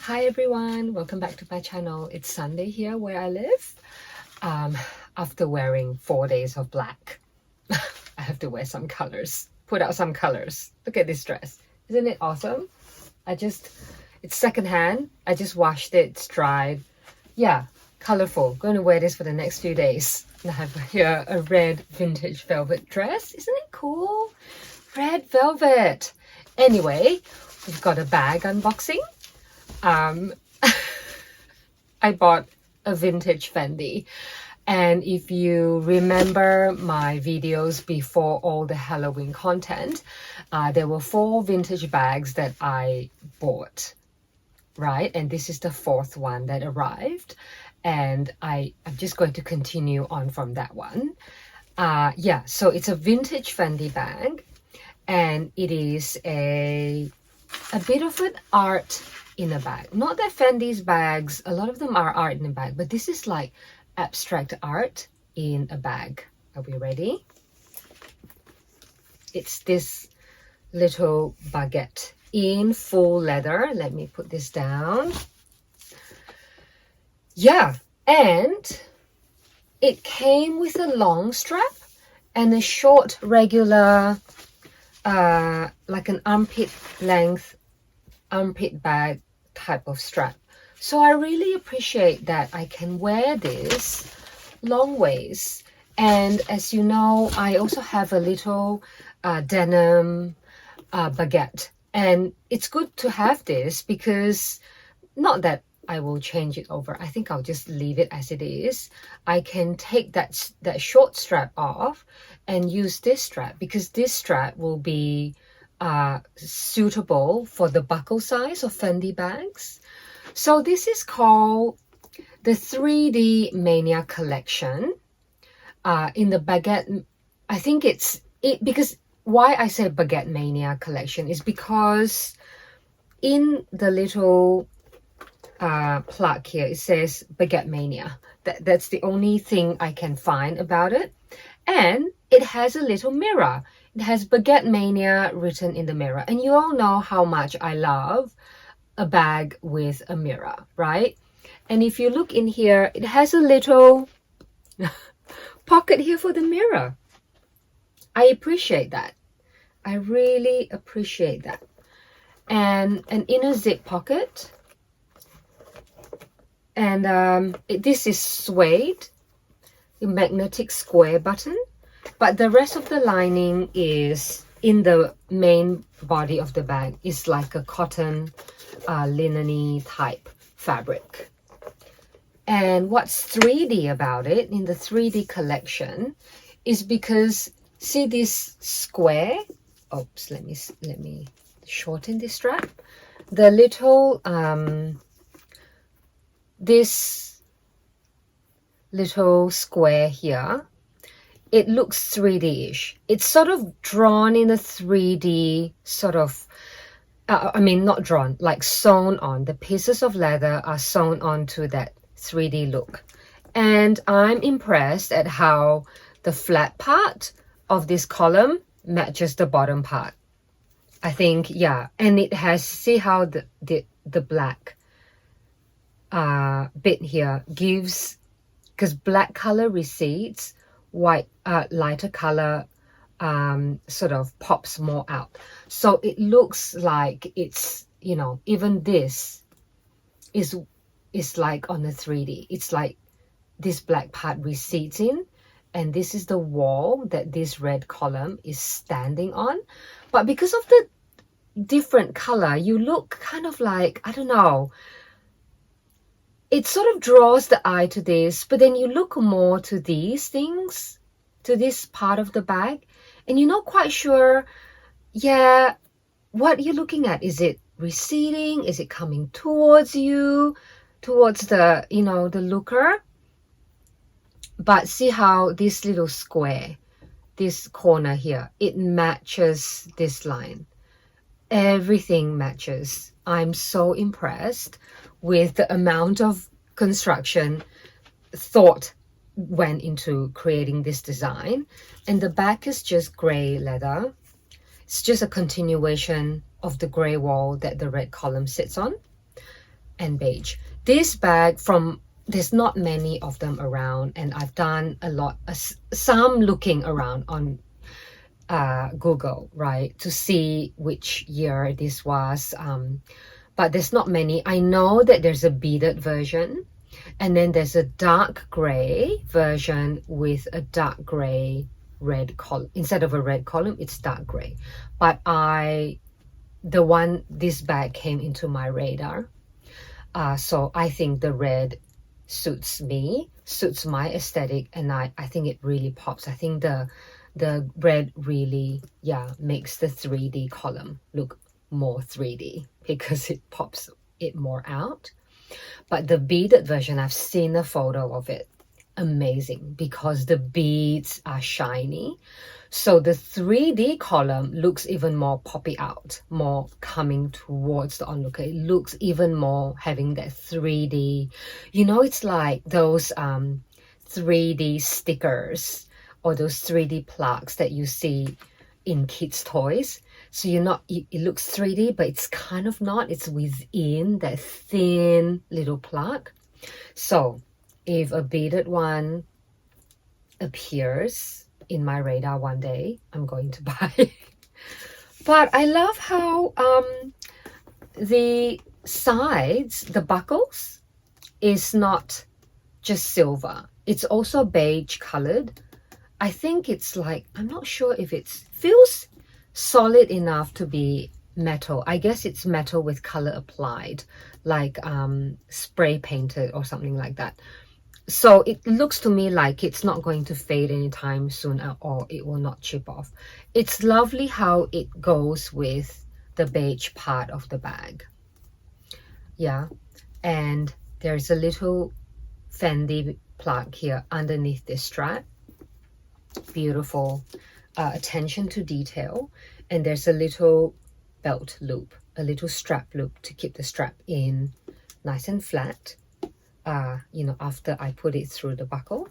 Hi everyone, welcome back to my channel. It's Sunday here where I live. After wearing 4 days of black, I have to wear some colors, put out some colors. Look at this dress. Isn't it awesome? It's secondhand. I just washed it, it's dried. Yeah, colorful. Going to wear this for the next few days. And I have here a red vintage velvet dress. Isn't it cool? Red velvet. Anyway, we've got a bag unboxing. I bought a vintage Fendi, and if you remember my videos before all the Halloween content, there were 4 vintage bags that I bought, right? And this is the 4th one that arrived, and I'm just going to continue on from that one. Yeah, so it's a vintage Fendi bag, and it is a bit of an art in a bag. Not that Fendi's bags, a lot of them are art in a bag, but this is like abstract art in a bag. Are we ready? It's this little baguette in full leather. Let me put this down. Yeah, and it came with a long strap and a short regular like an armpit length armpit bag type of strap. So I really appreciate that I can wear this long ways. And as you know, I also have a little denim baguette, and it's good to have this because not that I will change it over. I think I'll just leave it as it is. I can take that short strap off and use this strap, because this strap will be suitable for the buckle size of Fendi bags. So this is called the 3D Mania collection. In the baguette, I think because why I say baguette mania collection is because in the little plaque here, it says baguette mania. That's the only thing I can find about it. And it has a little mirror. It has Baguette Mania written in the mirror. And you all know how much I love a bag with a mirror, right? And if you look in here, it has a little pocket here for the mirror. I appreciate that. I really appreciate that. And an inner zip pocket. And this is suede, a magnetic square button. But the rest of the lining is in the main body of the bag is like a cotton linen-y type fabric. And what's 3D about it in the 3D collection is because, see this square? Oops, let me shorten this strap. The little this little square here, it looks 3D-ish. It's sort of drawn in a 3D sort of, I mean, not drawn, like sewn on. The pieces of leather are sewn onto that 3D look. And I'm impressed at how the flat part of this column matches the bottom part. I think, yeah. And it has, see how the black bit here gives, because black color recedes, white lighter color sort of pops more out, so it looks like it's, you know, even this is like on the 3D. It's like this black part recedes in, and this is the wall that this red column is standing on. But because of the different color, you look kind of like, I don't know, it sort of draws the eye to this, but then you look more to these things, to this part of the bag, and you're not quite sure, yeah, what you're looking at. Is it receding? Is it coming towards you, towards the, you know, the looker? But see how this little square, this corner here, it matches this line. Everything matches. I'm so impressed with the amount of construction thought went into creating this design. And the back is just gray leather. It's just a continuation of the gray wall that the red column sits on. and beige. This bag from, there's not many of them around, and I've done a lot, some looking around on Google, right, to see which year this was, but there's not many. I know that there's a beaded version, and then there's a dark gray version with a dark gray red column. Instead of a red column, it's dark gray. But this bag came into my radar, so I think the red suits me, suits my aesthetic, and I think it really pops. I think the red really, yeah, makes the 3D column look more 3D because it pops it more out. But the beaded version, I've seen a photo of it, amazing, because the beads are shiny. So the 3D column looks even more poppy out, more coming towards the onlooker. It looks even more having that 3D, you know, it's like those 3D stickers or those 3D plugs that you see in kids' toys. So you're not, it looks 3D, but it's kind of not. It's within that thin little plug. So if a beaded one appears in my radar one day, I'm going to buy. But I love how the sides, the buckles, is not just silver. It's also beige colored. I think it's like, I'm not sure if it feels solid enough to be metal. I guess it's metal with color applied, like spray painted or something like that. So it looks to me like it's not going to fade anytime soon, or it will not chip off. It's lovely how it goes with the beige part of the bag. Yeah, and there's a little Fendi plug here underneath this strap. Beautiful attention to detail. And there's a little belt loop, a little strap loop to keep the strap in nice and flat, you know, after I put it through the buckle.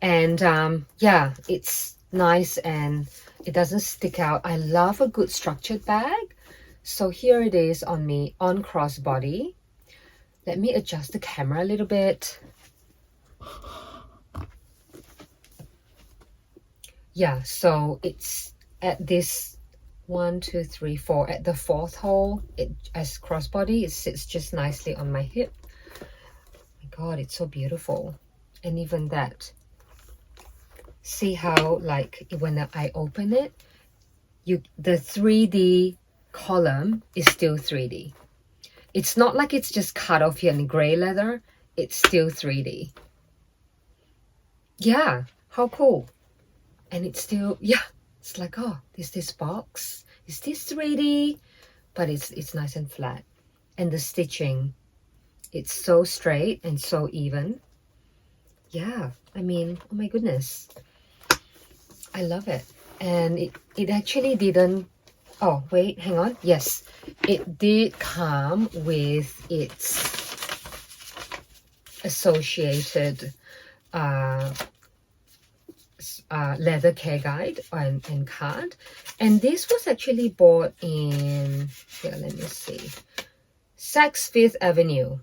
And yeah, it's nice and it doesn't stick out. I love a good structured bag. So here it is on me, on crossbody. Let me adjust the camera a little bit. Yeah, so it's at this 1, 2, 3, 4, at the 4th hole, it as crossbody, it sits just nicely on my hip. Oh my God, it's so beautiful. And even that, see how like when I open it, the 3D column is still 3D. It's not like it's just cut off here in gray leather. It's still 3D. Yeah, how cool. And it's still, yeah, it's like, oh, is this box? Is this 3D? But it's nice and flat. And the stitching, it's so straight and so even. Yeah, I mean, oh my goodness. I love it. And it actually didn't, oh, wait, hang on. Yes, it did come with its associated leather care guide and card. And this was actually bought in, here, let me see, Saks Fifth Avenue.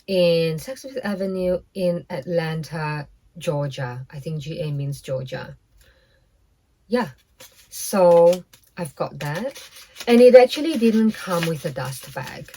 In Saks Fifth Avenue in Atlanta, Georgia. I think GA means Georgia. Yeah, so I've got that. And it actually didn't come with a dust bag.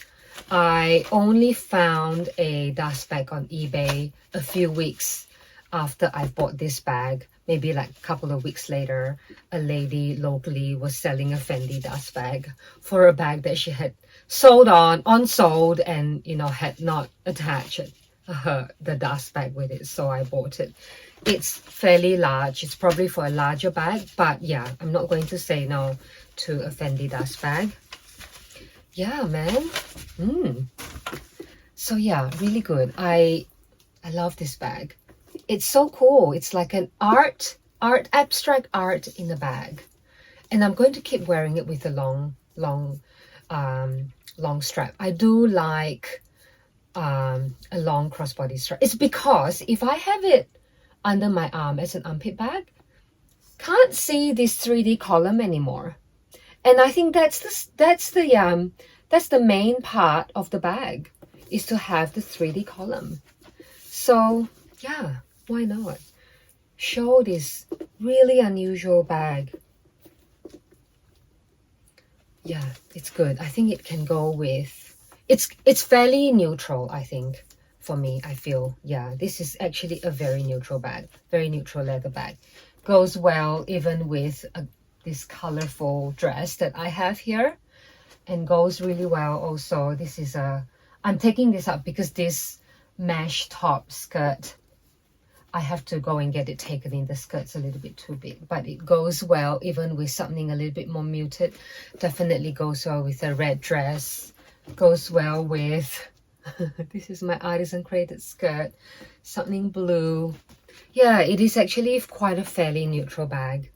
I only found a dust bag on eBay a few weeks after I bought this bag. Maybe like a couple of weeks later, a lady locally was selling a Fendi dust bag for a bag that she had sold unsold, and you know, had not attached the dust bag with it, so I bought it. It's fairly large. It's probably for a larger bag, but yeah, I'm not going to say no to a Fendi dust bag. Yeah, man. So yeah, really good. I love this bag. It's so cool. It's like an abstract art in a bag, and I'm going to keep wearing it with a long strap. I do like a long crossbody strap. It's because if I have it under my arm as an armpit bag, can't see this 3D column anymore. And I think that's that's the main part of the bag, is to have the 3D column. So yeah, why not show this really unusual bag? Yeah, it's good. I think it can go with, it's fairly neutral, I think. For me, I feel, yeah, this is actually a very neutral bag, very neutral leather bag. Goes well even with this colorful dress that I have here, and goes really well also. This is I'm taking this up because this mesh top skirt, I have to go and get it taken in. The skirt's a little bit too big, but it goes well even with something a little bit more muted. Definitely goes well with a red dress. Goes well with this is my artisan created skirt, something blue. Yeah, it is actually quite a fairly neutral bag.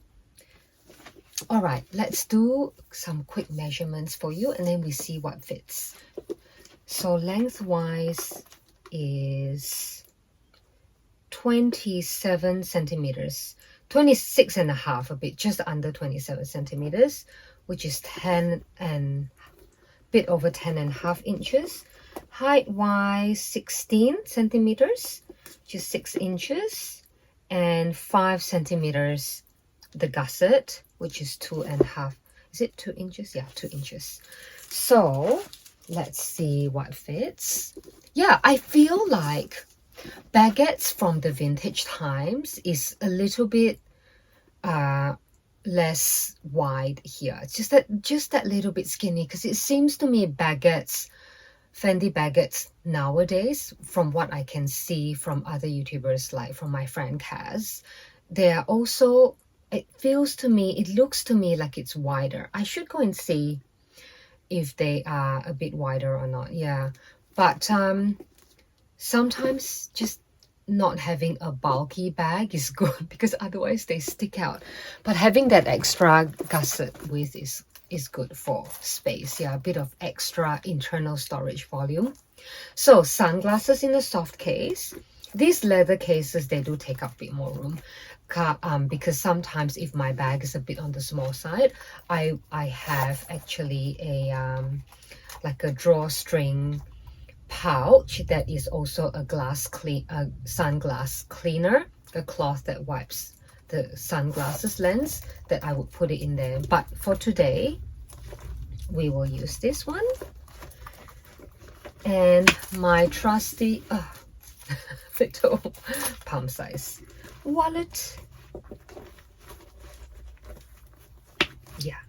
All right, let's do some quick measurements for you and then we see what fits. So lengthwise is 27 centimeters, 26 and a half, a bit just under 27 centimeters, which is 10 and bit over 10 and a half inches. Height wise 16 centimeters, just 6 inches, and 5 centimeters the gusset, which is 2.5. Is it 2 inches? Yeah, 2 inches. So let's see what fits. Yeah, I feel like baguettes from the vintage times is a little bit less wide here. It's just that little bit skinny, because it seems to me baguettes, Fendi baguettes nowadays, from what I can see from other YouTubers, like from my friend Kaz, they are also, it feels to me, it looks to me like it's wider. I should go and see if they are a bit wider or not. Yeah, but sometimes just not having a bulky bag is good, because otherwise they stick out. But having that extra gusset width is good for space. Yeah, a bit of extra internal storage volume. So sunglasses in a soft case. These leather cases, they do take up a bit more room, because sometimes if my bag is a bit on the small side, I have actually a like a drawstring pouch that is also a sunglass cleaner, a cloth that wipes the sunglasses lens, that I would put it in there. But for today we will use this one, and my trusty little palm size wallet. Yeah,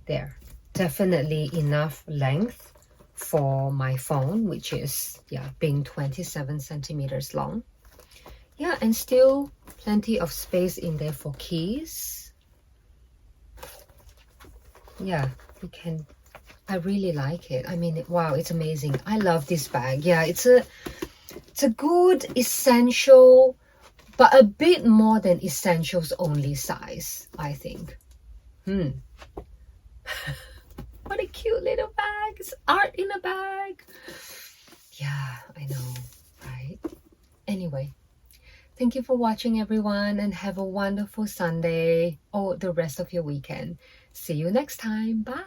there, definitely enough length for my phone, which is, yeah, being 27 centimeters long. Yeah, and still plenty of space in there for keys. Yeah, you can, I really like it. I mean, wow, it's amazing. I love this bag. Yeah, it's a good essential, but a bit more than essentials only size, I think. What a cute little bag. It's art in a bag. Yeah, I know, right? Anyway, thank you for watching, everyone, and have a wonderful Sunday or the rest of your weekend. See you next time. Bye.